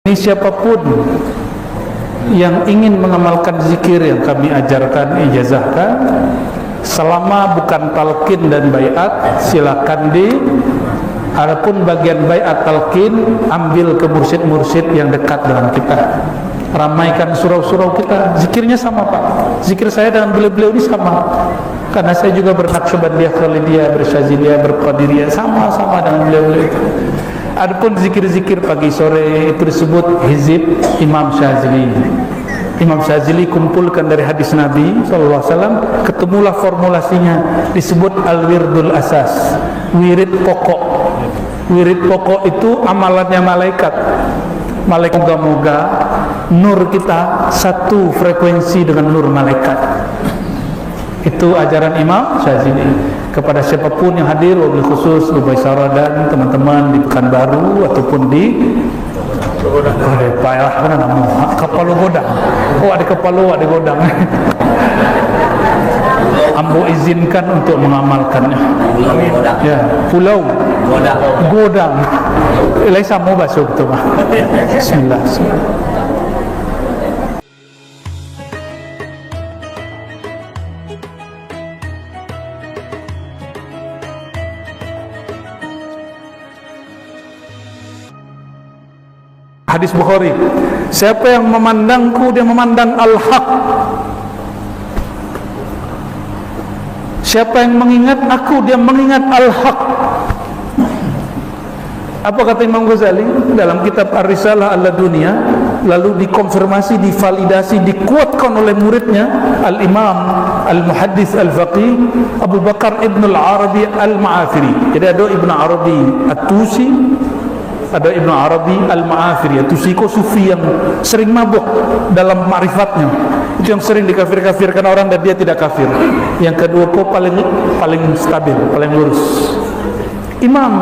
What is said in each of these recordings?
Ini siapapun yang ingin mengamalkan zikir yang kami ajarkan, ijazahkan, selama bukan talqin dan baiat, silakan adapun bagian baiat talqin ambil ke mursyid-mursyid yang dekat dengan kita. Ramaikan surau-surau kita. Zikirnya sama Pak. Zikir saya dengan beliau-beliau ini sama. Karena saya juga bernaqsyabandiyah, khalidiyah, bersyaziliyah, berqadiriyah, sama-sama dengan beliau-beliau itu. Adapun zikir-zikir pagi sore itu disebut hizib Imam Syazili. Imam Syazili kumpulkan dari hadis Nabi SAW, ketemulah formulasinya, disebut al-wirdul asas, wirid pokok. Wirid pokok itu amalannya malaikat. Malaikat moga-moga nur kita satu frekuensi dengan nur malaikat. Itu ajaran Imam Syazili. Kepada siapapun yang hadir, wabil khusus Ubay Sarah dan teman-teman di Pekanbaru ataupun di payah mana nama Kapalu Godang. Oh, ada Kapalu, ada Godang. Ambo izinkan untuk mengamalkannya. Ya, Pulau Godang. Laisa mau basuh betul mah. Bismillah. Hadis Bukhari, siapa yang memandangku dia memandang al-haq. Siapa yang mengingat aku dia mengingat al-haq. Apa kata Imam Ghazali dalam kitab Ar-Risalah Al-Dunia, lalu dikonfirmasi, divalidasi, dikuatkan oleh muridnya Al-Imam Al-Muhaddis Al-Faqih Abu Bakar Ibn Al-Arabi Al-Ma'afiri. Jadi ada Ibn Arabi At-Tusi, ada Ibn Arabi Al-Ma'afiri. Tusi ko sufi yang sering mabuk dalam ma'rifatnya, itu yang sering dikafir-kafirkan orang dan dia tidak kafir. Yang kedua ko paling stabil, paling lurus. Imam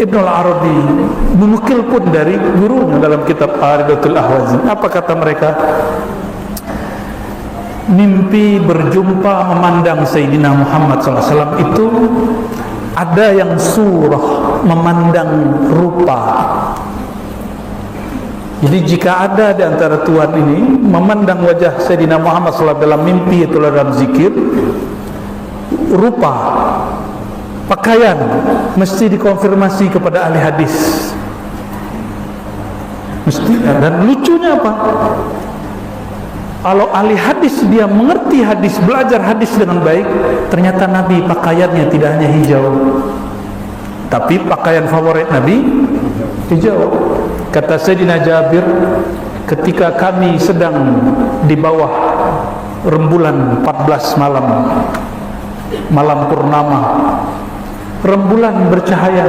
Ibn Al-Arabi menukil pun dari gurunya dalam kitab Aridatul Ahwazi. Apa kata mereka? Mimpi berjumpa memandang Sayyidina Muhammad SAW itu ada yang surah, memandang rupa. Jadi jika ada di antara tuan ini memandang wajah Sayyidina Muhammad SAW dalam mimpi, itulah dalam zikir, rupa, pakaian, mesti dikonfirmasi kepada ahli hadis. Mesti. Dan lucunya apa? Kalau ahli hadis dia mengerti hadis, belajar hadis dengan baik, ternyata Nabi pakaiannya tidak hanya hijau, tapi pakaian favorit Nabi hijau. Kata Sayyidina Jabir, ketika kami sedang di bawah rembulan 14 malam, malam purnama, rembulan bercahaya.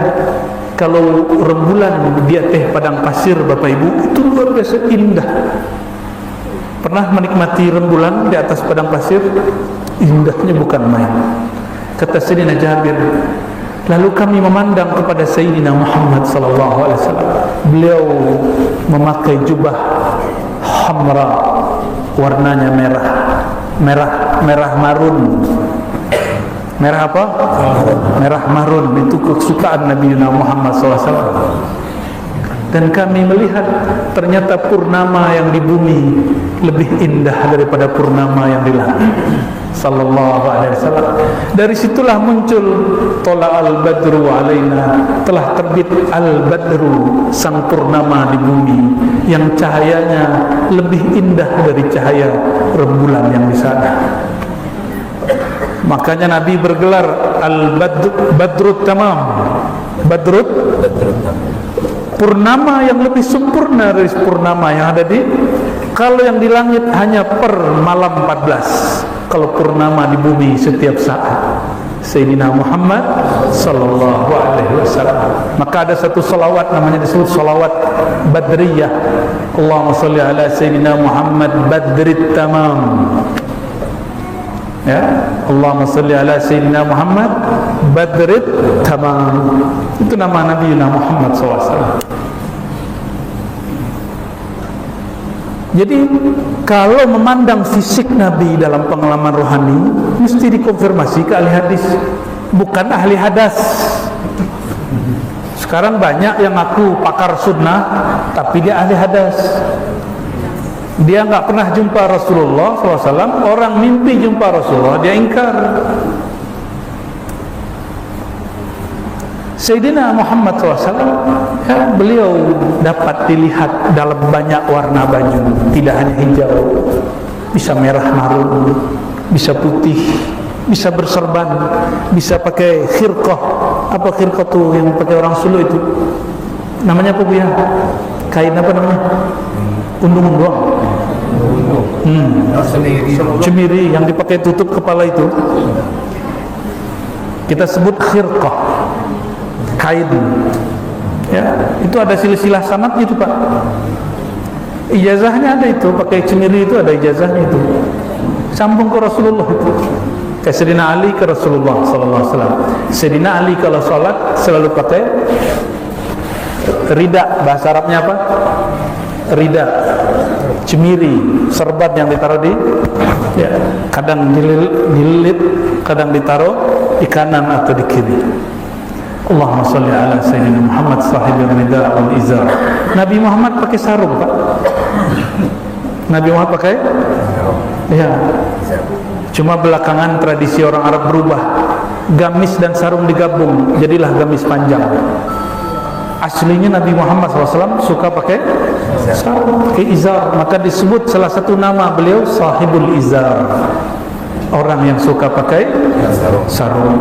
Kalau rembulan di atas padang pasir Bapak Ibu, itu luar biasa indah. Pernah menikmati rembulan di atas padang pasir? Indahnya bukan main. Kata Sayyidina Jabir, lalu kami memandang kepada Sayyidina Muhammad SAW. Beliau memakai jubah hamra, warnanya merah marun. Merah apa? Merah marun. Itu kesukaan Nabi Muhammad SAW. Dan kami melihat ternyata purnama yang di bumi lebih indah daripada purnama yang di langit. Sallallahu alaihi wasallam. Dari situlah muncul tola al-badru alaina, telah terbit al-badru, sang purnama di bumi yang cahayanya lebih indah dari cahaya rembulan yang di sana. Makanya Nabi bergelar al-badrut tamam. Badrut purnama yang lebih sempurna dari purnama yang ada di, kalau yang di langit hanya per malam 14, kalau purnama di bumi setiap saat. Sayyidina Muhammad sallallahu alaihi wasallam. Maka ada satu salawat namanya disebut salawat badriyah. Allahumma shalli ala Sayyidina Muhammad badrit tamam. Ya, Allahumma shalli ala Sayyidina Muhammad badrit tamam. Itu nama Nabi Muhammad SAW. Jadi kalau memandang fisik Nabi dalam pengalaman rohani mesti dikonfirmasi ke ahli hadis, bukan ahli hadas. Sekarang banyak yang ngaku pakar sunnah, tapi dia ahli hadas. Dia nggak pernah jumpa Rasulullah SAW. Orang mimpi jumpa Rasulullah, dia ingkar. Sayyidina Muhammad SAW, ya, beliau dapat dilihat dalam banyak warna baju, tidak hanya hijau, bisa merah marun, bisa putih, bisa berserban, bisa pakai khirqah. Apa khirqah tuh yang pakai orang Sulu itu? Namanya apa, Bu ya? Kain apa namanya? Undung-undung. Cemiri yang dipakai tutup kepala itu. Kita sebut khirqah. Kain. Ya, itu ada silsilah sanad itu, Pak. Ijazahnya ada itu, pakai cemiri itu ada ijazahnya itu. Sambung ke Rasulullah itu. Kayak Sayyidina Ali ke Rasulullah sallallahu alaihi wasallam. Sayyidina Ali kalau salat selalu pakai rida, bahasa Arabnya apa? Rida. Cemiri, serbat yang ditaruh di, ya, kadang dililit, kadang ditaruh di kanan atau di kiri. Allahumma salli ala Sayyidina Muhammad sahibir rida wal izar. Nabi Muhammad pakai sarung, Pak. Nabi Muhammad pakai, ya. Cuma belakangan tradisi orang Arab berubah, gamis dan sarung digabung, jadilah gamis panjang. Aslinya Nabi Muhammad SAW suka pakai sarung, pakai izar. Maka disebut salah satu nama beliau sahibul izar, orang yang suka pakai sarung. Sarung.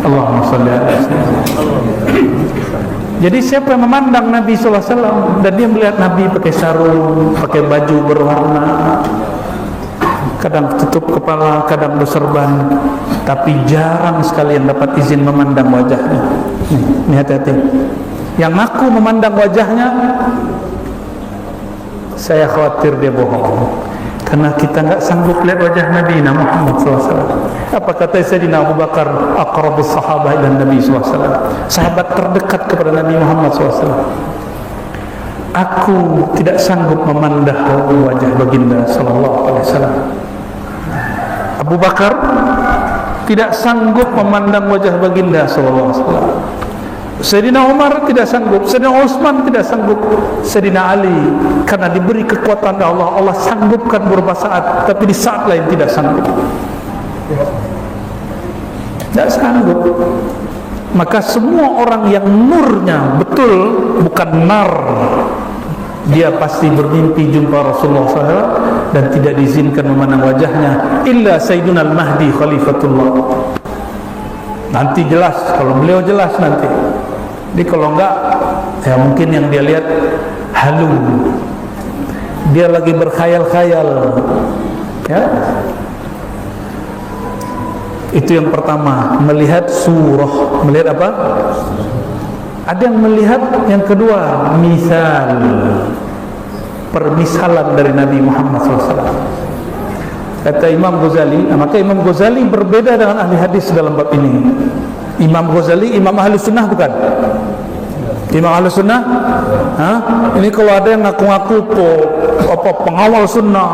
Allahumma shalli ala Jadi siapa yang memandang Nabi SAW dan dia melihat Nabi pakai sarung, pakai baju berwarna, kadang tutup kepala, kadang berserban, tapi jarang sekali yang dapat izin memandang wajahnya. Ini hati-hati. Yang ngaku memandang wajahnya, saya khawatir dia bohong, karena kita nggak sanggup lihat wajah Nabi Muhammad SAW. Apa kata Sayyidina Abu Bakar, aqrabus sahabah ila Nabi SAW, sahabat terdekat kepada Nabi Muhammad SAW. Aku tidak sanggup memandang wajah baginda sallallahu alaihi wasallam. Abu Bakar tidak sanggup memandang wajah baginda sallallahu alaihi wasallam. Sayyidina Umar tidak sanggup, Sayyidina Utsman tidak sanggup, Sayyidina Ali karena diberi kekuatan Allah, Allah sanggupkan beberapa saat, tapi di saat lain tidak sanggup. Tidak sanggup. Maka semua orang yang nurnya betul, bukan nar, dia pasti bermimpi jumpa Rasulullah SAW dan tidak diizinkan memandang wajahnya illa Sayyiduna al-Mahdi Khalifatullah. Nanti jelas, kalau beliau jelas nanti. Jadi kalau enggak, ya mungkin yang dia lihat halu, dia lagi berkhayal-khayal, ya. Itu yang pertama, melihat surah. Melihat apa? Ada yang melihat, yang kedua misal, permisalan dari Nabi Muhammad SAW. Kata Imam Ghazali, maka Imam Ghazali berbeda dengan ahli hadis dalam bab ini. Imam Ghazali, Imam Ahli Sunnah bukan? Imam Ahli Sunnah? Ini kalau ada yang ngaku-ngaku pengawal sunnah,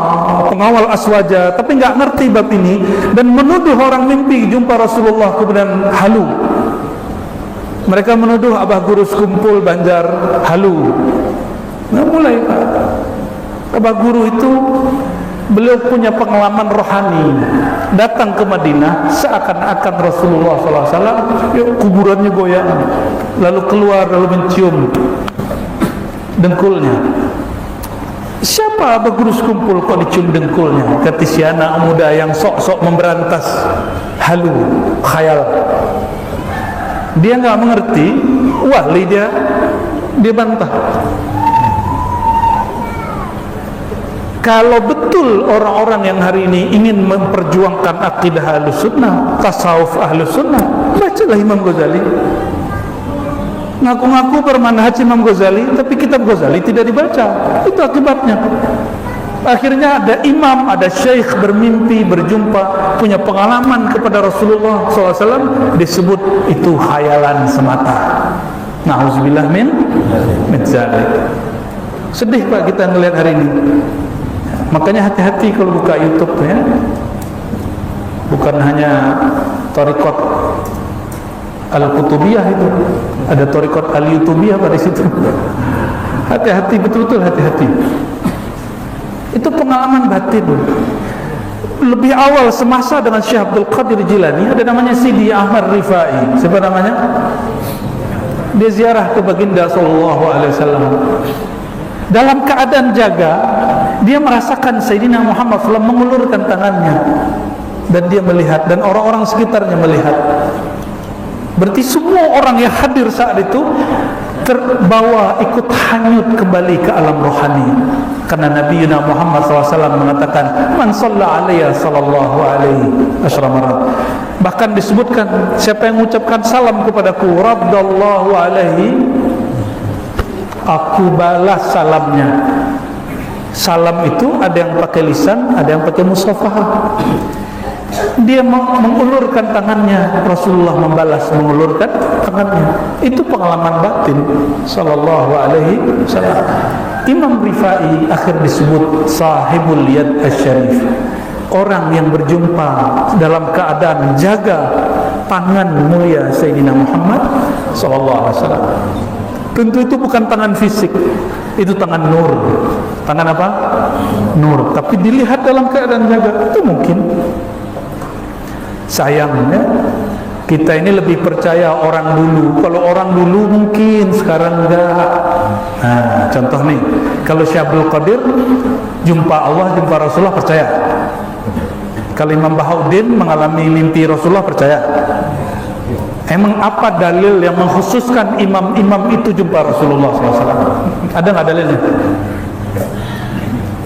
pengawal aswaja, tapi nggak ngerti bab ini dan menuduh orang mimpi jumpa Rasulullah kemudian halu. Mereka menuduh Abah Guru Sekumpul Banjar halu. Nah, mulai Abah Guru itu beliau punya pengalaman rohani, datang ke Madinah seakan-akan Rasulullah SAW, yuk kuburannya goyang, lalu keluar lalu mencium dengkulnya. Siapa Abah Guru Sekumpul kok dicium dengkulnya? Kata si anak muda yang sok-sok memberantas halu, khayal. Dia nggak mengerti, wali dia bantah. Kalau betul orang-orang yang hari ini ingin memperjuangkan akidah Ahlus Sunnah, tasawuf Ahlus Sunnah, bacalah Imam Ghazali. Ngaku-ngaku bermanhaj Imam Ghazali, tapi kitab Ghazali tidak dibaca. Itu akibatnya. Akhirnya ada imam, ada syekh bermimpi, berjumpa, punya pengalaman kepada Rasulullah SAW, disebut itu khayalan semata. Na'udzubillah min dzalik. Sedih Pak kita melihat hari ini. Makanya hati-hati kalau buka YouTube ya. Bukan hanya Thariqat Al-Qutubiyah itu, ada Thariqat Al-Yutubiyah pada situ. Hati-hati, betul-betul hati-hati. Itu pengalaman batin. Lebih awal semasa dengan Syekh Abdul Qadir Jilani, ada namanya Sidi Ahmad Rifai. Siapa namanya? Dia ziarah ke baginda sallallahu alaihi wasallam. Dalam keadaan jaga, dia merasakan Sayyidina Muhammad SAW mengulurkan tangannya, dan dia melihat, dan orang-orang sekitarnya melihat. Berarti semua orang yang hadir saat itu terbawa, ikut hanyut kembali ke alam rohani. Karena Nabi Muhammad SAW mengatakan, man shalla alayya sallallahu alaihi asyara. Bahkan disebutkan, siapa yang mengucapkan salam kepadaku, raddallahu alaihi, aku balas salamnya. Salam itu ada yang pakai lisan, ada yang pakai musafahah. Dia mengulurkan tangannya, Rasulullah membalas mengulurkan tangannya. Itu pengalaman batin sallallahu alaihi wasallam. Imam Rifai akhir disebut sahibul yad asy-syarif, orang yang berjumpa dalam keadaan jaga tangan mulia Sayyidina Muhammad sallallahu alaihi wasallam. Tentu itu bukan tangan fisik, itu tangan nur. Tangan apa? Nur. Tapi dilihat dalam keadaan jaga, itu mungkin. Sayangnya kita ini lebih percaya orang dulu. Kalau orang dulu mungkin, sekarang enggak. Nah, contoh nih, kalau Syekh Abdul Qadir jumpa Allah, jumpa Rasulullah, percaya. Kalau Imam Bahauddin mengalami mimpi Rasulullah, percaya. Emang apa dalil yang mengkhususkan imam-imam itu jumpa Rasulullah SAW? Ada nggak dalilnya?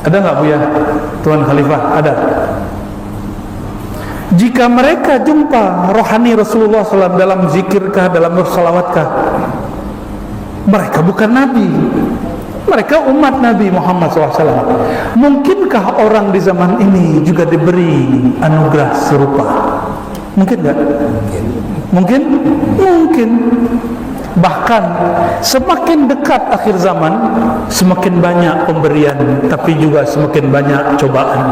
Ada nggak Buya? Tuan Khalifah, ada. Jika mereka jumpa rohani Rasulullah SAW dalam zikirkah, dalam bersalawatkah, mereka bukan Nabi, mereka umat Nabi Muhammad SAW. Mungkinkah orang di zaman ini juga diberi anugerah serupa? Mungkin nggak? Mungkin? Mungkin. Bahkan semakin dekat akhir zaman, semakin banyak pemberian, tapi juga semakin banyak cobaan.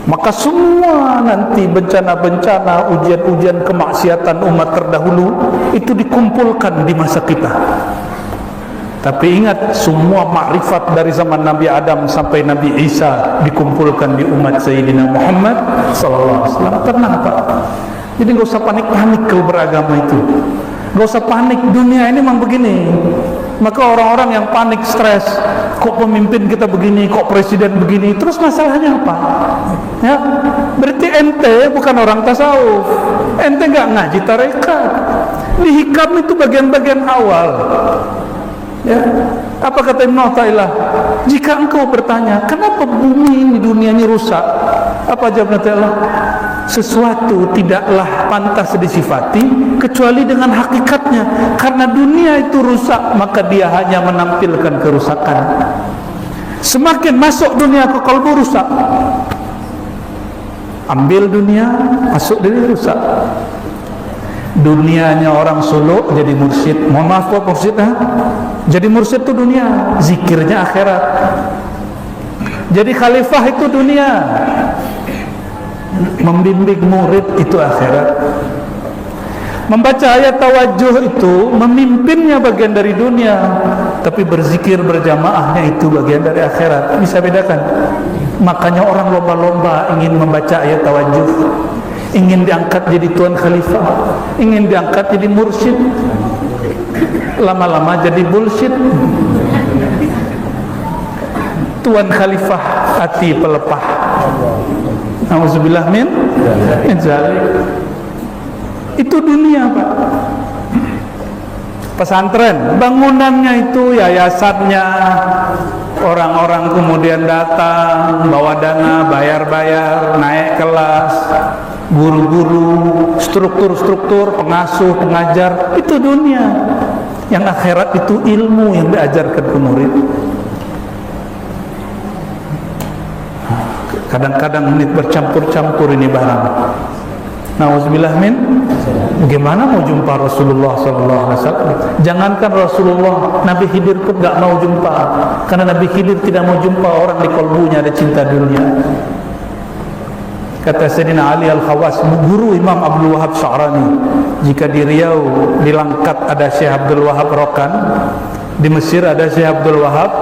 Maka semua nanti bencana-bencana, ujian-ujian kemaksiatan umat terdahulu itu dikumpulkan di masa kita. Tapi ingat, semua makrifat dari zaman Nabi Adam sampai Nabi Isa dikumpulkan di umat Sayyidina Muhammad sallallahu alaihi wasallam. Tenang Pak. Jadi enggak usah panik-panik kalau beragama itu. Enggak usah panik, dunia ini memang begini. Maka orang-orang yang panik, stres, kok pemimpin kita begini, kok presiden begini, terus masalahnya apa? Ya, berarti ente bukan orang tasawuf. Ente enggak ngaji tarekat. Di hikam itu bagian-bagian awal. Ya, apa kata Ibnu Athaillah? Jika engkau bertanya, kenapa bumi ini, dunia ini rusak? Apa jawab Athaillah? Sesuatu tidaklah pantas disifati kecuali dengan hakikatnya. Karena dunia itu rusak, maka dia hanya menampilkan kerusakan. Semakin masuk dunia ke kalbu, rusak. Ambil dunia, masuk diri, rusak. Dunianya orang suluk jadi mursyid. Mohon maaf Pak, mursyid jadi mursyid itu dunia, zikirnya akhirat. Jadi khalifah itu dunia, membimbing murid itu akhirat. Membaca ayat tawajuh itu memimpinnya bagian dari dunia, tapi berzikir berjamaahnya itu bagian dari akhirat. Bisa bedakan? Makanya orang lomba-lomba ingin membaca ayat tawajuh, ingin diangkat jadi tuan khalifah, ingin diangkat jadi mursyid. Lama-lama jadi bullshit. Tuan khalifah hati pelepah. Nauzubillah min zalik. Itu dunia Pak. Pesantren, bangunannya itu, yayasannya, orang-orang kemudian datang bawa dana, bayar-bayar, naik kelas, guru-guru, struktur-struktur, pengasuh, pengajar, itu dunia. Yang akhirat itu ilmu yang diajarkan ke murid. Kadang-kadang ini bercampur-campur ini barang. Nauzubillah min. Bagaimana mau jumpa Rasulullah sallallahu alaihi wasallam? Jangankan Rasulullah, Nabi Khidir pun enggak mau jumpa. Karena Nabi Khidir tidak mau jumpa orang di kalbunya ada cinta dunia. Kata Sayyidina Ali Al-Khawas, guru Imam Abdul Wahab Sya'rani, jika di Riau, di Langkat ada Syekh Abdul Wahab Rokan, di Mesir ada Syekh Abdul Wahab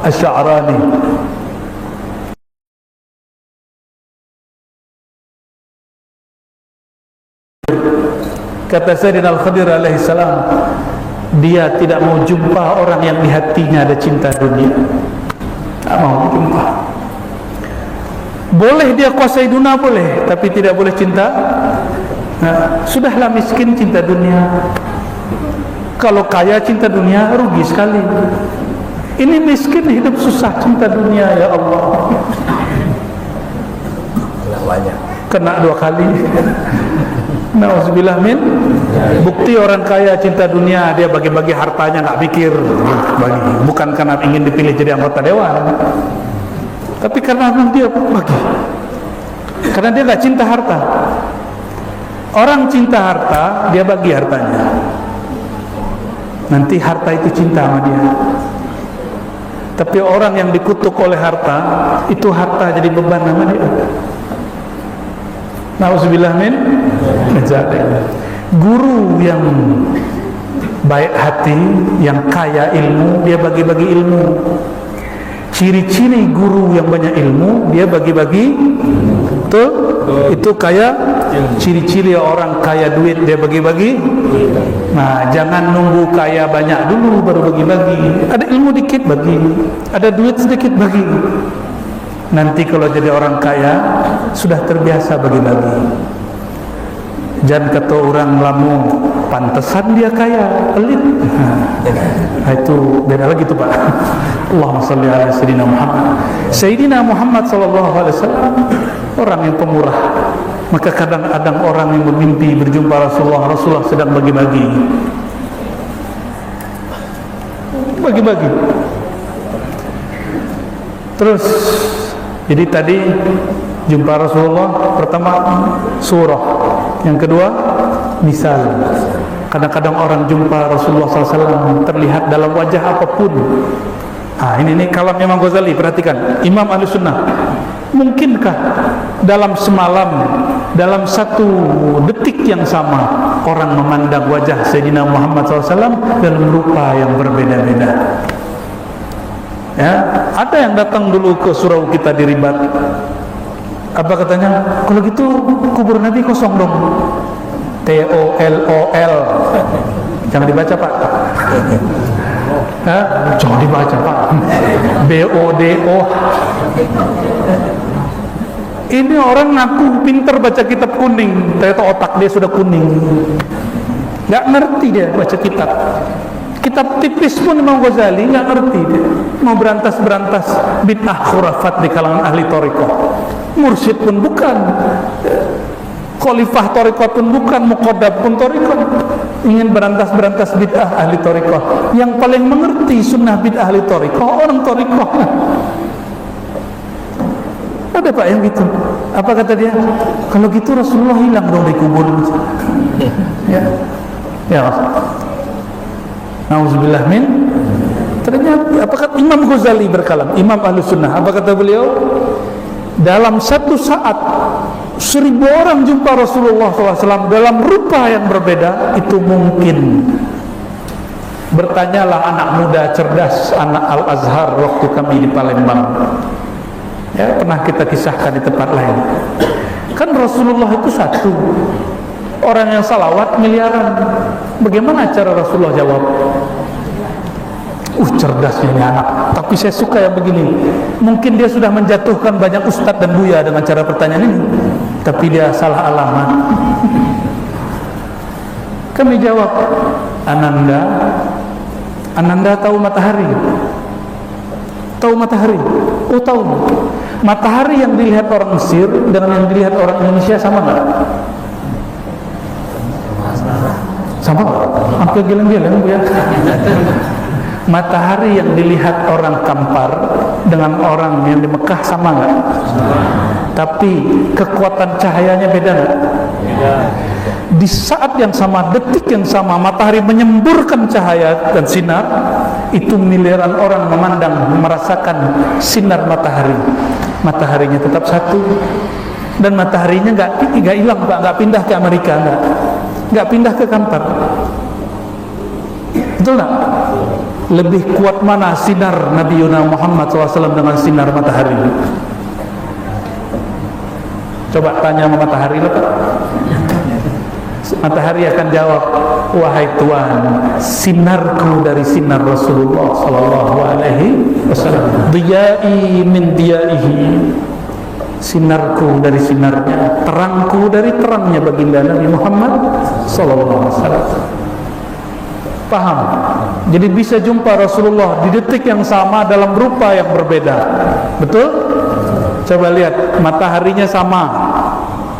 Asy-Sya'rani. Kata Sayyidina Al-Khadir alaihissalam, dia tidak mau jumpa orang yang di hatinya ada cinta dunia. Tak mau jumpa. Boleh dia kuasai dunia, boleh, tapi tidak boleh cinta. Nah, sudahlah miskin cinta dunia. Kalau kaya cinta dunia, rugi sekali. Ini miskin hidup susah cinta dunia, ya Allah. Kena 2 kali. Nauzubillah min. Bukti orang kaya cinta dunia, dia bagi-bagi hartanya nggak pikir bagi, bukan karena ingin dipilih jadi anggota dewan, tapi karena dia bagi, karena dia nggak cinta harta. Orang cinta harta, dia bagi hartanya, nanti harta itu cinta sama dia. Tapi orang yang dikutuk oleh harta, itu harta jadi beban sama dia. Nauzubillah min. Guru yang baik hati, yang kaya ilmu, dia bagi-bagi ilmu. Ciri-ciri guru yang banyak ilmu, dia bagi-bagi. Betul? Itu kaya. Ciri-ciri orang kaya duit, dia bagi-bagi. Nah, jangan nunggu kaya banyak dulu baru bagi-bagi. Ada ilmu dikit bagi, ada duit sedikit bagi. Nanti kalau jadi orang kaya, sudah terbiasa bagi-bagi. Jangan kata orang Lampung, pantesan dia kaya, pelit. Nah, itu beda lagi tuh Pak. Allahumma shalli ala Sayyidina Muhammad. Sayyidina Muhammad sallallahu alaihi wasallam orang yang pemurah. Maka kadang-kadang orang yang bermimpi berjumpa Rasulullah, Rasulullah sedang bagi-bagi. Bagi-bagi. Terus, jadi tadi jumpa Rasulullah, pertama surah, yang kedua misal. Kadang-kadang orang jumpa Rasulullah SAW terlihat dalam wajah apapun. Ini kalam Imam Ghazali, perhatikan. Imam Ahlussunnah, mungkinkah dalam semalam, dalam satu detik yang sama, orang memandang wajah Sayyidina Muhammad SAW dalam rupa yang berbeda-beda? Ya, ada yang datang dulu ke surau kita di Ribat. Apa katanya? Kalau gitu kubur Nabi kosong dong. TOLOL. Jangan dibaca Pak. Jangan dibaca Pak. BODO. Ini orang ngaku pintar baca kitab kuning, ternyata otak dia sudah kuning. Nggak ngerti dia baca kitab. Kitab tipis pun Imam Ghazali nggak ngerti dia. Mau berantas-berantas bid'ah khurafat di kalangan ahli thariqah. Mursyid pun bukan, khalifah thariqah pun bukan, muqaddam pun thariqah. Ingin berantas-berantas bid'ah ahli thariqah. Yang paling mengerti sunnah bid'ah ahli thariqah orang thariqah. Ada Pak yang gitu. Apa kata dia? Kalau gitu Rasulullah hilang dong di kubur. Ya. Nauzubillah min. Ternyata apa kata Imam Ghazali berkalam, Imam Ahlussunnah, apa kata beliau? Dalam satu saat 1000 orang jumpa Rasulullah SAW dalam rupa yang berbeda, itu mungkin. Bertanyalah anak muda cerdas, anak Al-Azhar waktu kami di Palembang. Ya, pernah kita kisahkan di tempat lain. Kan Rasulullah itu satu, orang yang salawat miliaran. Bagaimana cara Rasulullah jawab? Cerdasnya ini anak. Tapi saya suka yang begini. Mungkin dia sudah menjatuhkan banyak ustadz dan buya dengan cara pertanyaan ini, tapi dia salah alamat. Kami jawab, Ananda tahu matahari? Tahu matahari? Oh tahu. Matahari yang dilihat orang Mesir dengan yang dilihat orang Indonesia sama nggak? Sama. Hampir geleng-geleng ya. Matahari yang dilihat orang Kampar dengan orang yang di Mekah sama nggak? Tapi kekuatan cahayanya beda nggak? Di saat yang sama, detik yang sama, matahari menyemburkan cahaya dan sinar, itu miliaran orang memandang, merasakan sinar matahari. Mataharinya tetap satu, dan mataharinya nggak hilang Pak, nggak pindah ke Amerika, nggak pindah ke Kampar. Betul nggak? Lebih kuat mana sinar Nabi Muhammad SAW dengan sinar matahari? Coba tanya sama matahari lah Pak. Matahari akan jawab, wahai Tuhan, sinarku dari sinar Rasulullah sallallahu alaihi wasallam, diyai min diyaihi, sinarku dari sinarnya, terangku dari terangnya baginda Nabi Muhammad sallallahu alaihi wasallam. Paham? Jadi bisa jumpa Rasulullah di detik yang sama dalam rupa yang berbeda. Betul? Coba lihat, mataharinya sama.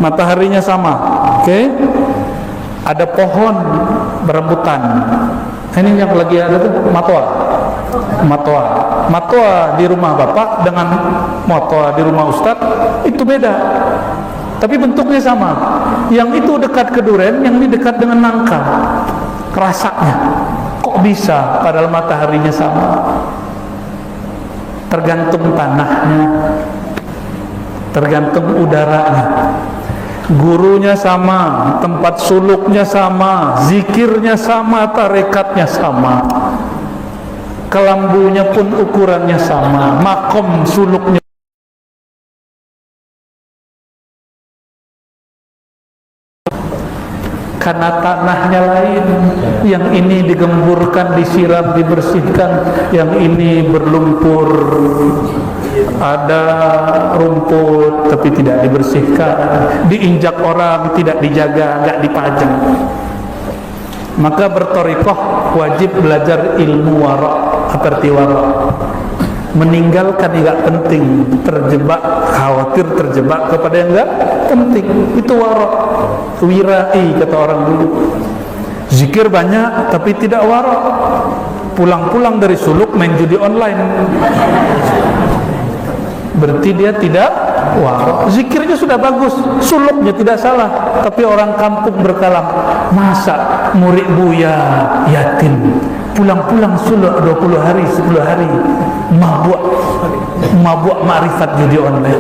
Mataharinya sama. Oke? Ada pohon berebutan. Ini yang lagi ada tuh matwa di rumah bapak dengan matwa di rumah ustad itu beda, tapi bentuknya sama. Yang itu dekat ke duren, yang ini dekat dengan nangka. Rasanya kok bisa padahal mataharinya sama? Tergantung tanahnya, tergantung udaranya. Gurunya sama, tempat suluknya sama, zikirnya sama, tarekatnya sama, kelambunya pun ukurannya sama, makom suluknya. Karena tanahnya lain, yang ini digemburkan, disiram, dibersihkan, yang ini berlumpur, ada rumput tapi tidak dibersihkan, diinjak orang, tidak dijaga, nggak dipajang. Maka berthariqah wajib belajar ilmu wara'. Apa arti wara'? Meninggalkan yang nggak penting, khawatir terjebak kepada yang nggak penting, itu wara'. Wirai kata orang dulu. Zikir banyak tapi tidak wara'. Pulang-pulang dari suluk main judi online, berarti dia tidak wara'. Zikirnya sudah bagus, suluknya tidak salah, tapi orang kampung berkalam, masa murid Buya yatim pulang-pulang suluk 20 hari 10 hari mabuk ma'rifat judi online.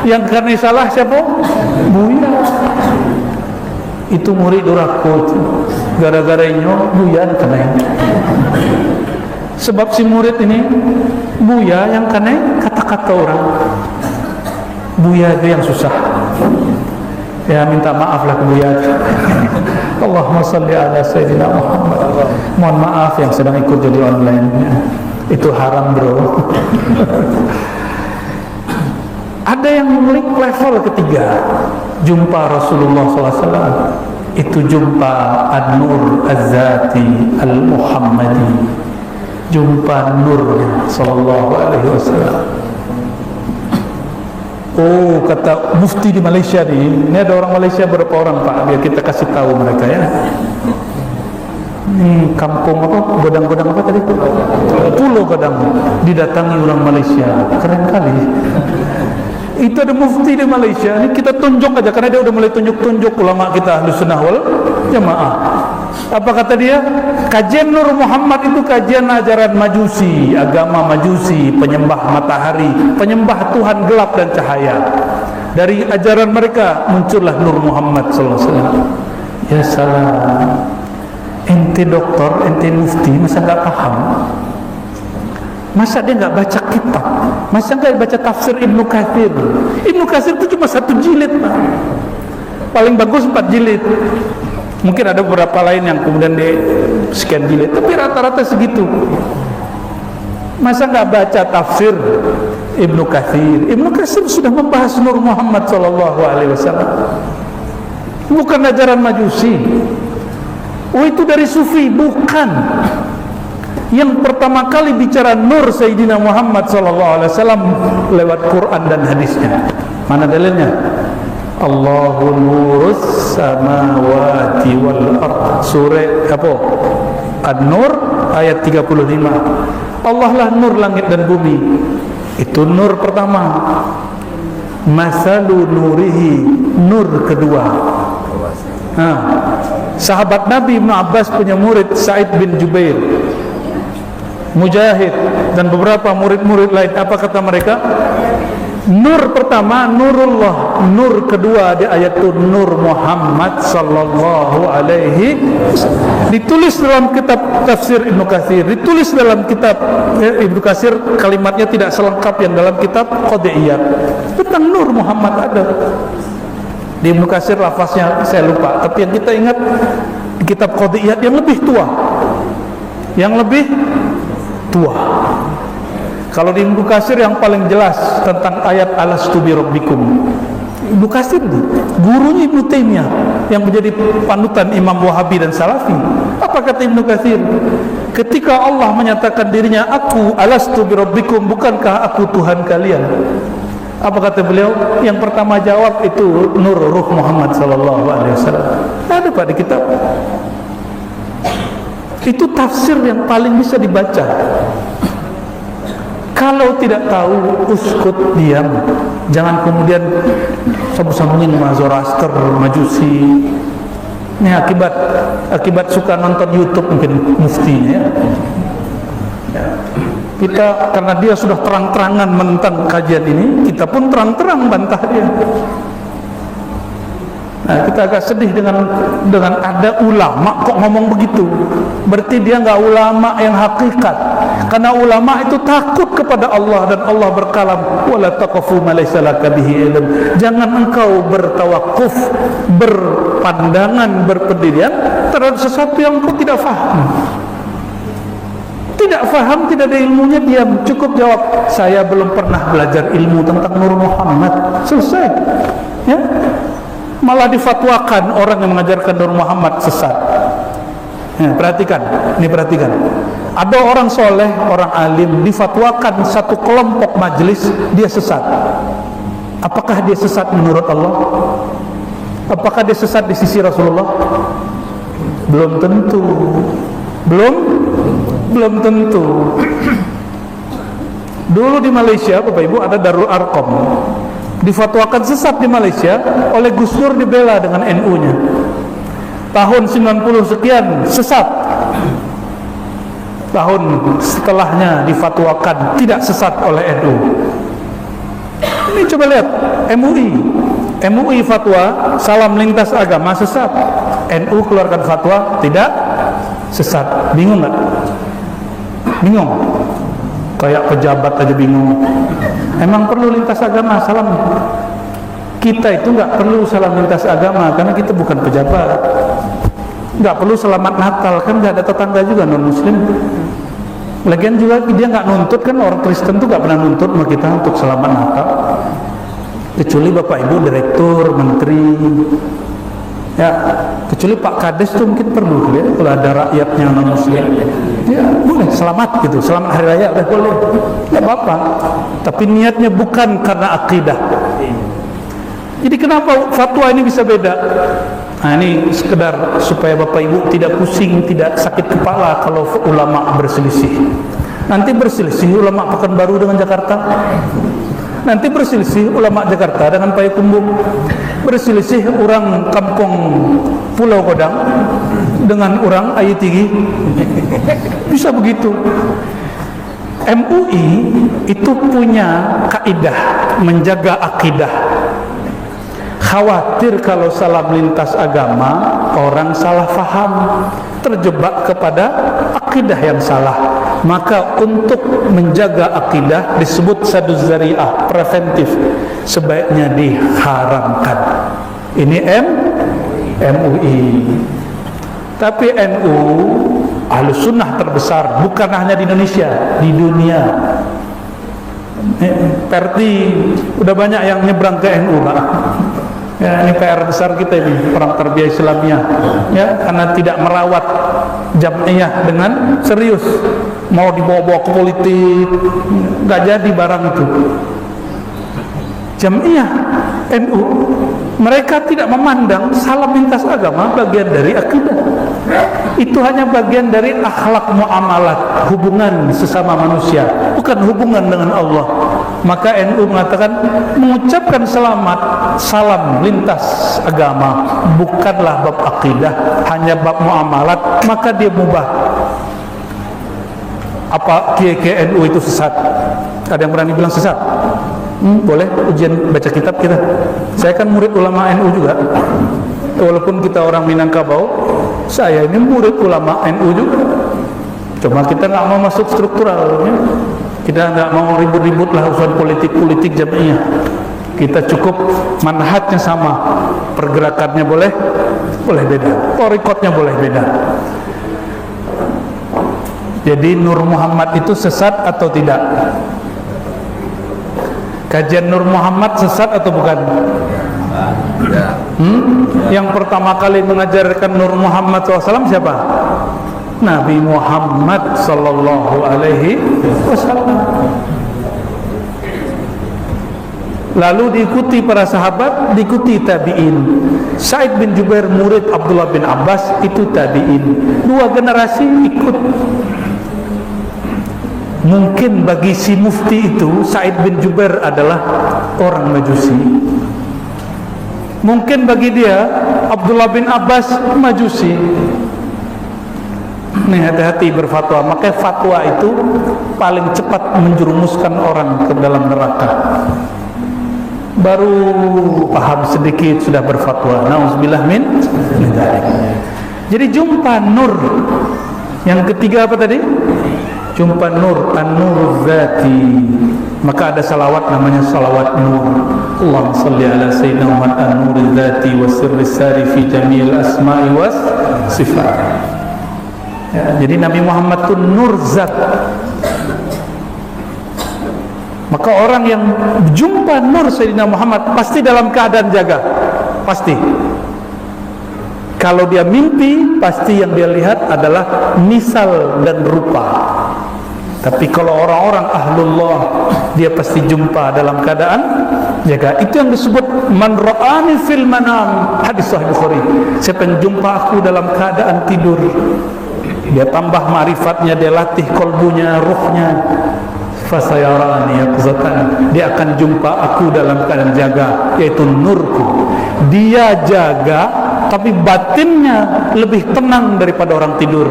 Yang karena salah siapa? Buya. Itu murid durakut, gara-garanya Buya kena. Sebab si murid ini Buya yang kena kata-kata orang. Buya itu yang susah. Ya minta maaf lah ke Buya. Allahumma salli ala Sayyidina Muhammad. Mohon maaf yang sedang ikut jadi online. Itu haram bro. Ada yang memiliki level ketiga, jumpa Rasulullah SAW. Itu jumpa An-Nur Az-Zati Al-Muhammadi, jumpa nurnya sallallahu alaihi wasallam. Oh, kata mufti di Malaysia ini ada orang Malaysia berapa orang Pak? Biar kita kasih tahu mereka ya. Ini kampung apa? Godang-godang apa tadi? Pulau Godang didatangi orang Malaysia. Keren kali. Itu ada mufti di Malaysia. Ini kita tunjuk aja karena dia udah mulai tunjuk-tunjuk ulama kita Ahlus Sunnah wal Jamaah. Apa kata dia? Kajian Nur Muhammad itu kajian ajaran Majusi, agama Majusi, penyembah matahari, penyembah Tuhan gelap dan cahaya. Dari ajaran mereka muncullah Nur Muhammad sallallahu alaihi wasallam. Ya salam. Ente doktor, ente mufti, masa enggak paham? Masa dia enggak baca kitab? Masa enggak baca tafsir Ibnu Katsir? Ibnu Katsir itu cuma 1 jilid, Pak. Paling bagus 4 jilid. Mungkin ada beberapa lain yang kemudian di sekian jilid, tapi rata-rata segitu. Masa enggak baca tafsir Ibnu Katsir? Ibnu Katsir sudah membahas Nur Muhammad sallallahu alaihi wasallam. Bukan ajaran Majusi. Oh, itu dari Sufi, bukan. Yang pertama kali bicara Nur Sayyidina Muhammad sallallahu alaihi wasallam lewat Quran dan hadisnya. Mana dalilnya? Allahu nurus samawati wal ard. Surah apa? An-Nur ayat 35. Allah lah nur langit dan bumi. Itu nur pertama. Masalu nurihi nur kedua. Sahabat Nabi Ibnu Abbas punya murid Sa'id bin Jubair, Mujahid, dan beberapa murid-murid lain. Apa kata mereka? Nur pertama nurullah, nur kedua di ayat itu nur Muhammad sallallahu alaihi wasallam. Ditulis dalam kitab tafsir Ibnu Katsir, ditulis dalam kitab Ibnu Katsir, kalimatnya tidak selengkap yang dalam kitab Qadiyat. Tentang nur Muhammad ada. Di Ibnu Katsir lafaznya saya lupa, tapi yang kita ingat di kitab Qadiyat yang lebih tua. Yang lebih tua. Kalau di Ibnu Katsir yang paling jelas tentang ayat alastu bi rabbikum. Ibnu Katsir gurunya Ibnu Taimiyah yang menjadi panutan Imam Wahabi dan Salafi. Apa kata Ibnu Katsir? Ketika Allah menyatakan dirinya, aku alastu bi rabbikum, bukankah aku Tuhan kalian? Apa kata beliau? Yang pertama jawab itu nur ruh Muhammad sallallahu alaihi wasallam. Ada pada kitab. Itu tafsir yang paling bisa dibaca. Kalau tidak tahu, uskut, diam. Jangan kemudian sambung-sambungin sama Zoroaster, Majusi. Ini akibat suka nonton YouTube mungkin muftinya ya. Kita karena dia sudah terang-terangan menentang kajian ini, kita pun terang-terang bantah dia. Nah, kita agak sedih dengan ada ulama kok ngomong begitu. Berarti dia nggak ulama yang hakikat. Karena ulama itu takut kepada Allah, dan Allah berkalam, wala taqfu ma laysa laka bihi ilm. Jangan engkau bertawakuf, berpandangan, berpendirian terhadap sesuatu yang engkau tidak faham. Tidak faham, tidak ada ilmunya, diam. Cukup jawab, saya belum pernah belajar ilmu tentang Nur Muhammad. Selesai. Ya. Malah difatwakan orang yang mengajarkan Nur Muhammad sesat. Ya, perhatikan. Ada orang soleh, orang alim, difatwakan satu kelompok majelis dia sesat. Apakah dia sesat menurut Allah? Apakah dia sesat di sisi Rasulullah? Belum tentu. Belum tentu. Dulu di Malaysia, Bapak Ibu, ada Darul Arqam. Difatwakan sesat di Malaysia, oleh Gus Dur dibela dengan NU-nya. Tahun 90 sekian sesat. Tahun setelahnya difatwakan tidak sesat oleh NU. Ini coba lihat, MUI fatwa salam lintas agama sesat. NU keluarkan fatwa tidak sesat. Bingung nggak? Bingung? Kayak pejabat aja bingung. Emang perlu lintas agama salam? Kita itu nggak perlu salam lintas agama karena kita bukan pejabat. Nggak perlu selamat Natal kan nggak ada tetangga juga non Muslim. Lagian juga dia nggak nuntut kan, orang Kristen tuh nggak pernah nuntut sama kita untuk selamat Natal. Kecuali Bapak Ibu direktur, menteri. Ya, kecuali Pak Kades tuh mungkin perlu ya, kalau ada rakyatnya non Muslim. Ya boleh selamat gitu, selamat hari raya boleh, nggak apa-apa. Tapi niatnya bukan karena akidah. Jadi kenapa fatwa ini bisa beda? Nah ini sekedar supaya Bapak Ibu tidak pusing, tidak sakit kepala kalau ulama berselisih. Nanti berselisih ulama Pekanbaru dengan Jakarta. Nanti berselisih ulama Jakarta dengan Payakumbuh. Berselisih orang kampung Pulau Kodang dengan orang Ayu Tinggi. Bisa begitu. MUI itu punya kaidah menjaga akidah. Khawatir kalau salam lintas agama orang salah faham, terjebak kepada akidah yang salah. Maka untuk menjaga akidah disebut saduz zari'ah, preventif, sebaiknya diharamkan. Ini MUI. Tapi NU Ahlus Sunnah terbesar bukan hanya di Indonesia, di dunia. Perti udah banyak yang nyebrang ke NU, Pak. Ya, ini PR besar kita ini, perang tarbiyah Islamiyah. Ya, karena tidak merawat jam'iyah dengan serius, mau dibawa-bawa ke politik, nggak jadi barang itu. Jam'iyah NU, mereka tidak memandang salam lintas agama bagian dari akidah. Itu hanya bagian dari akhlak muamalat, hubungan sesama manusia, bukan hubungan dengan Allah. Maka NU mengatakan mengucapkan selamat salam lintas agama bukanlah bab akidah, hanya bab muamalat, maka dia mubah. Apa kiai NU itu sesat? Ada yang berani bilang sesat? Boleh ujian baca kitab kita. Saya kan murid ulama NU juga. Walaupun kita orang Minangkabau, saya ini murid ulama NU juga. Cuma kita nggak mau masuk struktural, ya. Kita nggak mau ribut-ribut lah urusan politik jamiah. Kita cukup manhajnya sama, pergerakannya boleh beda, torikotnya boleh beda. Jadi Nur Muhammad itu sesat atau tidak? Kajian Nur Muhammad sesat atau bukan? Yang pertama kali mengajarkan Nur Muhammad SAW siapa? Nabi Muhammad sallallahu alaihi wasallam. Lalu diikuti para sahabat, diikuti tabi'in. Sa'id bin Jubair murid Abdullah bin Abbas, itu tabi'in. 2 generasi ikut. Mungkin bagi si mufti itu Sa'id bin Jubair adalah orang Majusi. Mungkin bagi dia Abdullah bin Abbas Majusi. Nih, hati-hati berfatwa. Makanya fatwa itu paling cepat menjerumuskan orang ke dalam neraka. Baru paham sedikit sudah berfatwa. Nauzubillah min dzalik. Jadi jumpa nur. Yang ketiga apa tadi? Jumpa nur, an-nur dzati. Maka ada salawat namanya salawat nur. Allahumma shalli ala sayyidina Muhammad an-nur dzati wa sirri sari fi jami'il asma'i was sifat. Ya, jadi Nabi Muhammad itu nur zat. Maka orang yang jumpa nur Sayyidina Muhammad pasti dalam keadaan jaga. Pasti. Kalau dia mimpi, pasti yang dia lihat adalah misal dan rupa. Tapi kalau orang-orang ahlullah, dia pasti jumpa dalam keadaan jaga. Itu yang disebut man ra'ani fil manam, hadis sahih Bukhari. Siapa yang jumpa aku dalam keadaan tidur, dia tambah ma'rifatnya, dia latih kolbunya, ruhnya, fasayarani yaqzatan, dia akan jumpa aku dalam keadaan jaga, yaitu nurku. Dia jaga tapi batinnya lebih tenang daripada orang tidur.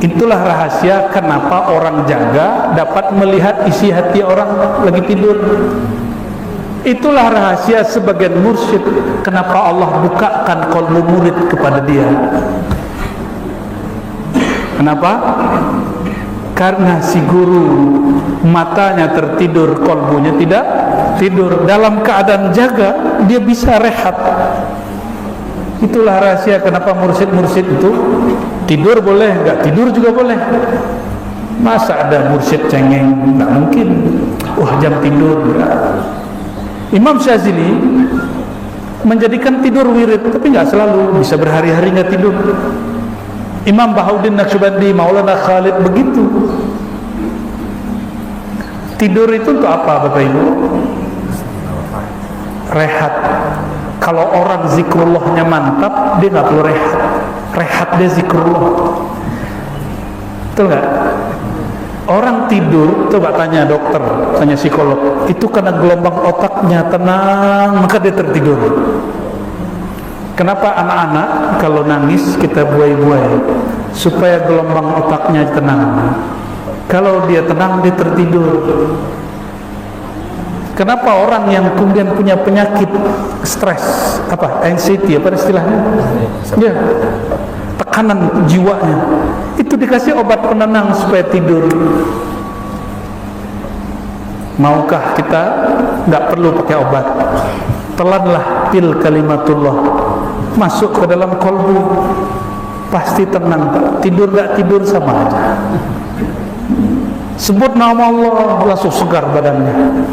Itulah rahasia kenapa orang jaga dapat melihat isi hati orang lagi tidur. Itulah rahasia sebagian mursyid kenapa Allah bukakan qalbu murid kepada dia. Kenapa? Karena si guru matanya tertidur, kolbunya tidak tidur. Dalam keadaan jaga, dia bisa rehat. Itulah rahasia kenapa mursyid-mursyid itu tidur boleh, enggak tidur juga boleh. Masa ada mursyid cengeng? Enggak mungkin. Wah, jam tidur enggak. Imam Syazili menjadikan tidur wirid, tapi enggak selalu, bisa berhari-hari enggak tidur. Imam Bahauddin Naqsyabandi, Maulana Khalid begitu. Tidur itu untuk apa Bapak Ibu? Rehat. Kalau orang zikrullahnya mantap, dia nggak perlu rehat. Rehat dia zikrullah. Betul nggak? Orang tidur, coba tanya dokter, tanya psikolog, itu karena gelombang otaknya tenang, maka dia tertidur. Kenapa anak-anak kalau nangis kita buai-buai? Supaya gelombang otaknya tenang. Kalau dia tenang, dia tertidur. Kenapa orang yang kemudian punya penyakit stres, apa, anxiety, apa istilahnya? Ya, tekanan jiwanya, itu dikasih obat penenang supaya tidur. Maukah kita nggak perlu pakai obat? Telanlah pil kalimatullah masuk ke dalam kolbu, pasti tenang Pak. Tidur nggak tidur sama aja. Sebut nama Allah, langsung segar badannya.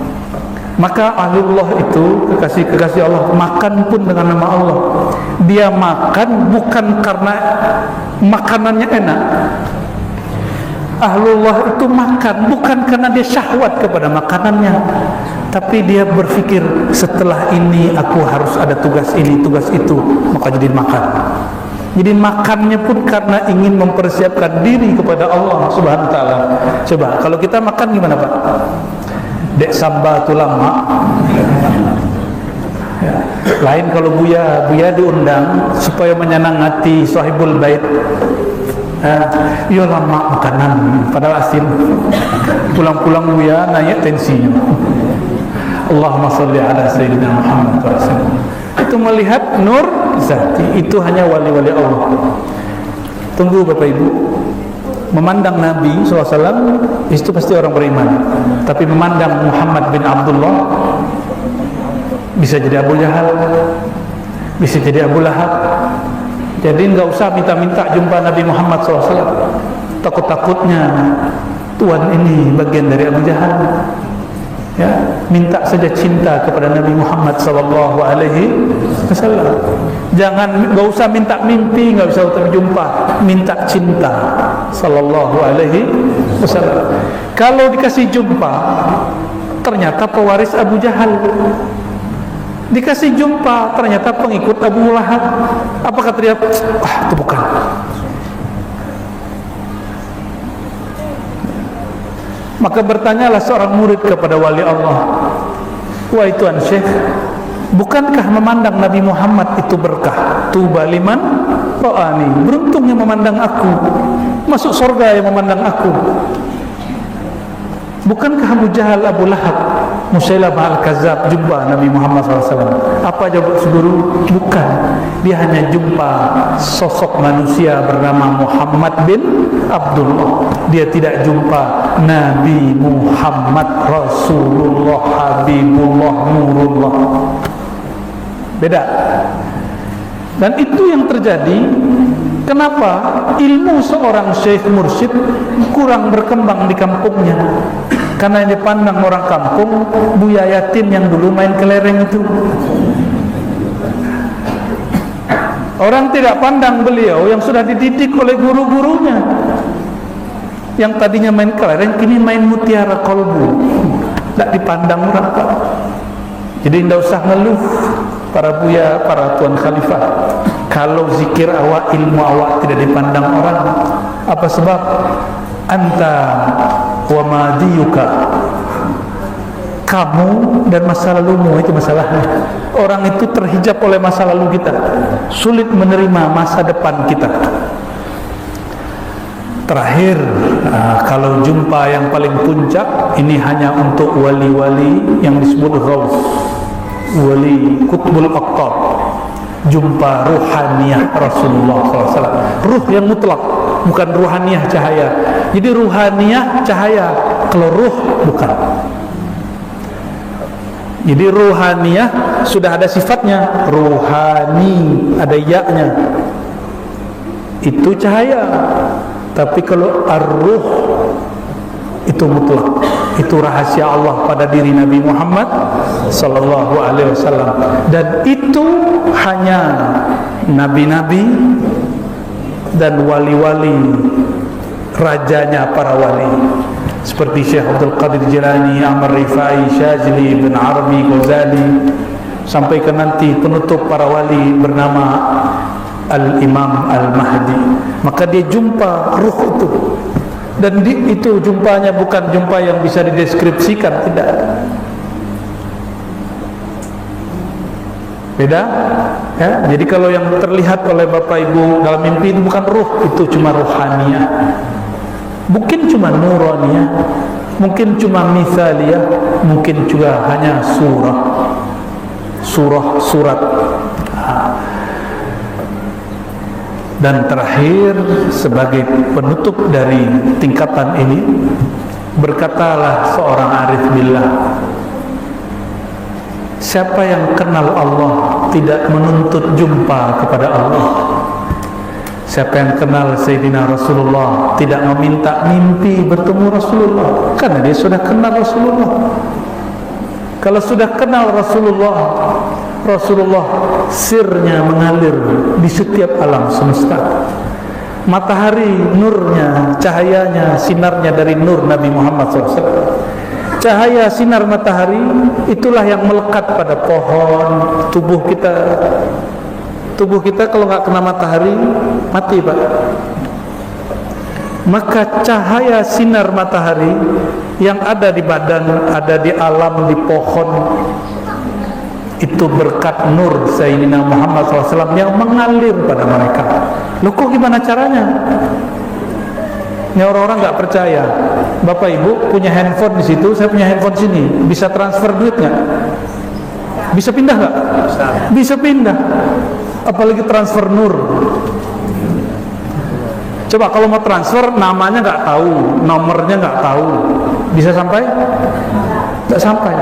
Maka ahlullah itu kekasih-kekasih Allah makan pun dengan nama Allah. Dia makan bukan karena makanannya enak. Ahlullah itu makan bukan karena dia syahwat kepada makanannya, tapi dia berpikir setelah ini aku harus ada tugas ini, tugas itu, maka jadi makan. Jadi makannya pun karena ingin mempersiapkan diri kepada Allah Subhanahu wa taala. Coba kalau kita makan gimana Pak? Dek Samba tu lama. Ya. Lain kalau Buya diundang supaya menyenangati sahibul bait. Iya lama makanan padahal asin. Pulang-pulang Buya naik tensinya. Allahumma salli ala sayyidina Muhammad wa sallam. Itu melihat nur zati, itu hanya wali-wali Allah. Tunggu Bapak Ibu, memandang Nabi SAW itu pasti orang beriman. Tapi memandang Muhammad bin Abdullah, bisa jadi Abu Jahal, bisa jadi Abu Lahab. Jadi enggak usah minta-minta jumpa Nabi Muhammad SAW. Takut-takutnya Tuhan ini bagian dari Abu Jahal. Ya, minta saja cinta kepada Nabi Muhammad sallallahu alaihi wasallam. Jangan, enggak usah minta mimpi, enggak usah jumpa, minta cinta sallallahu alaihi wasallam. Kalau dikasih jumpa ternyata pewaris Abu Jahal, dikasih jumpa ternyata pengikut Abu Lahab, apa kata dia? Itu bukan. Maka bertanyalah seorang murid kepada wali Allah, wahai Tuan Syekh, bukankah memandang Nabi Muhammad itu berkah? Tuba liman ra'ani, beruntungnya memandang aku, masuk surga yang memandang aku. Bukankah Abu Jahal, Abu Lahab, Musailamah al-Kazzab jumpa Nabi Muhammad SAW? Apa jawab guru? Bukan. Dia hanya jumpa sosok manusia bernama Muhammad bin Abdullah. Dia tidak jumpa Nabi Muhammad Rasulullah Habibullah Nurullah. Beda. Dan itu yang terjadi. Kenapa ilmu seorang syekh mursyid kurang berkembang di kampungnya? Karena yang dipandang orang kampung Buya Yatim yang dulu main kelereng itu. Orang tidak pandang beliau yang sudah dididik oleh guru-gurunya, yang tadinya main kelereng kini main mutiara kolbu. Tidak dipandang orang. Jadi tidak usah ngeluh para Buya, para Tuan Khalifah, kalau zikir awak, ilmu awak tidak dipandang orang. Apa sebab? Anta wa madiyuka, kamu dan masa lalumu, itu masalahnya. Orang itu terhijab oleh masa lalu kita, sulit menerima masa depan kita. Terakhir, kalau jumpa yang paling puncak ini hanya untuk wali-wali yang disebut Ghaus, wali Qutbul Aqtab, jumpa ruhaniyah Rasulullah SAW, ruh yang mutlak, bukan ruhaniyah cahaya. Jadi ruhaniyah cahaya, kalau ruh bukan. Jadi ruhaniyah sudah ada sifatnya, ruhani ada ya-nya, itu cahaya. Tapi kalau ar-ruh itu mutlak, itu rahasia Allah pada diri Nabi Muhammad sallallahu alaihi wasallam, dan itu hanya nabi-nabi dan wali-wali, rajanya para wali seperti Syekh Abdul Qadir Jilani, Amr Rifai, Syazili, Ibn Arabi, Ghazali, sampai ke nanti penutup para wali bernama Al-Imam Al-Mahdi. Maka dia jumpa ruh itu, dan itu jumpanya bukan jumpa yang bisa dideskripsikan, tidak. Beda ya? Jadi kalau yang terlihat oleh Bapak Ibu dalam mimpi itu bukan ruh, itu cuma ruhaniyah, mungkin cuma nuraniyah, mungkin cuma mithaliyah, mungkin juga hanya surat. Dan terakhir, sebagai penutup dari tingkatan ini, berkatalah seorang arif billah, siapa yang kenal Allah tidak menuntut jumpa kepada Allah. Siapa yang kenal Sayyidina Rasulullah tidak meminta mimpi bertemu Rasulullah, karena dia sudah kenal Rasulullah. Kalau sudah kenal Rasulullah sirnya mengalir di setiap alam semesta. Matahari nurnya, cahayanya, sinarnya dari nur Nabi Muhammad SAW. Cahaya sinar matahari itulah yang melekat pada pohon. Tubuh kita kalau nggak kena matahari mati, Pak. Maka cahaya sinar matahari yang ada di badan, ada di alam, di pohon, itu berkat nur Sayyidina Muhammad SAW yang mengalir pada mereka. Loh kok gimana caranya? Ini orang-orang nggak percaya. Bapak Ibu punya handphone di situ, saya punya handphone sini, bisa transfer duit nggak? Bisa pindah nggak? Bisa pindah. Apalagi transfer nur. Coba kalau mau transfer, namanya nggak tahu, nomornya nggak tahu, bisa sampai? Nggak sampai.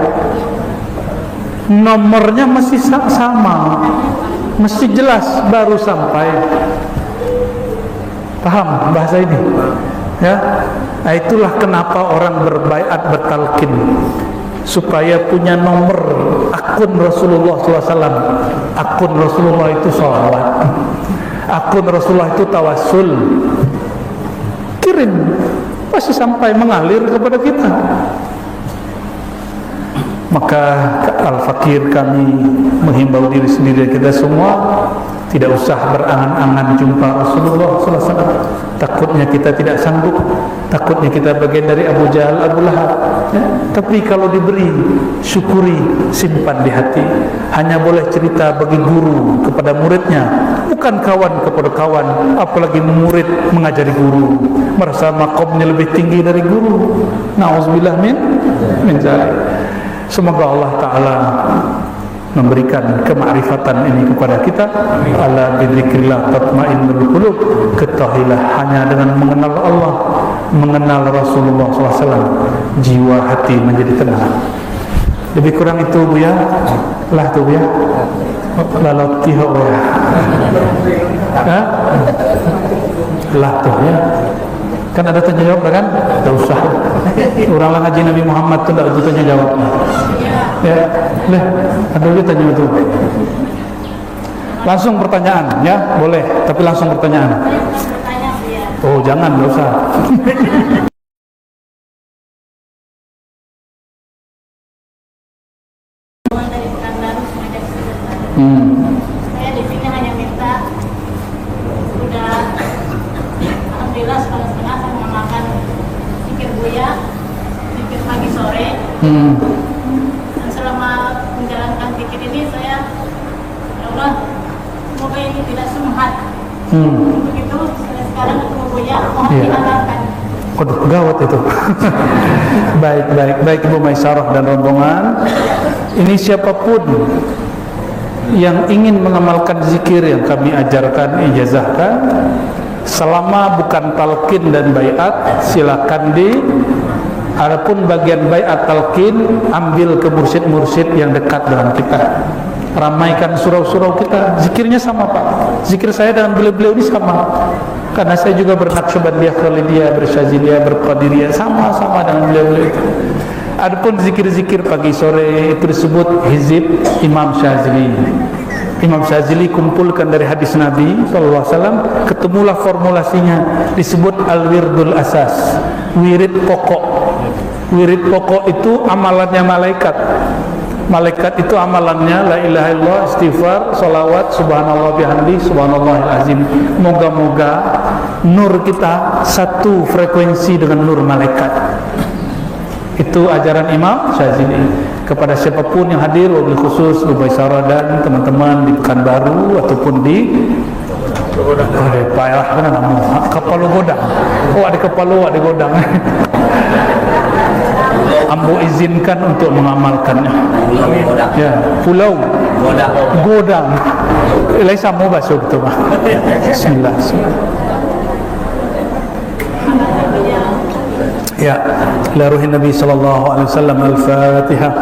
Nomornya mesti sama, mesti jelas baru sampai. Paham bahasa ini? Ya, nah, itulah kenapa orang berbaiat bertalqin, supaya punya nomor akun Rasulullah SAW. Akun Rasulullah itu sholawat, akun Rasulullah itu tawassul. Kirim, pasti sampai mengalir kepada kita. Maka Al-Fakir kami menghimbau diri sendiri, kita semua tidak usah berangan-angan jumpa Rasulullah SAW. Takutnya kita tidak sanggup, takutnya kita bagian dari Abu Jahal, Abu Lahab, ya? Tapi kalau diberi, syukuri, simpan di hati. Hanya boleh cerita bagi guru kepada muridnya, bukan kawan kepada kawan. Apalagi murid mengajari guru, merasa makomnya lebih tinggi dari guru. Na'udzubillah min zalik. Semoga Allah Ta'ala memberikan kemakrifatan ini kepada kita. Ala bidzikrillah tatmainnul qulub. Ketahuilah hanya dengan mengenal Allah, mengenal Rasulullah SAW, jiwa hati menjadi tenang. Lebih kurang itu Bu ya. Lah tuh Bu ya. Lalu tiho ya. Lah tuh ya. Kan ada tanya jawab kan? Tidak usah. Orang ngaji Nabi Muhammad itu tidak tanya jawab. Ya, leh, ada lagi tanya itu. Langsung pertanyaan, ya, boleh. Tapi langsung pertanyaan. Oh, jangan, tidak usah. Saya di sini hanya minta, sudah alhamdulillah setengah-setengah saya mengamalkan zikir buya, zikir pagi sore. Dan selama menjalankan zikir ini saya, ya Allah, semoga ini tidak sumhat. Begitu saya sekarang ketemu buya, mohon diamalkan. Waduh, gawat itu. Baik Ibu Maisarah dan rombongan. Ini siapapun yang ingin mengamalkan zikir yang kami ajarkan, ijazahkan, selama bukan talqin dan baiat, silakan di. Adapun bagian baiat talqin, ambil ke mursyid-mursyid yang dekat dengan kita. Ramaikan surau-surau kita. Zikirnya sama Pak. Zikir saya dengan beliau-beliau ini sama. Karena saya juga bernaqsyabandiyah, Khalidiyah, bersyaziliyah, berqadiriyah, sama-sama dengan beliau-beliau itu. Adapun zikir-zikir pagi sore itu disebut hizib Imam Syazili. Imam Syazili kumpulkan dari hadis Nabi SAW, ketemulah formulasinya, disebut al-wirdul asas, wirid pokok. Wirid pokok itu amalannya malaikat. Malaikat itu amalannya la ilaha illallah, istighfar, salawat, subhanallah bihamdi, subhanallahil azim. Moga-moga nur kita satu frekuensi dengan nur malaikat. Itu ajaran Imam Syazili. Kepada siapapun yang hadir, wabil khusus Ubay Sarah dan teman-teman di Pekanbaru ataupun di Kepala Godang. Oh, ada Kepala, ada Godang. Ambo izinkan untuk mengamalkannya. Ya, Pulau Godang. Laisa mau basuh betul Pak. Bismillah. Ya, ila ruhin Nabi sallallahu alaihi wasallam, al-Fatihah.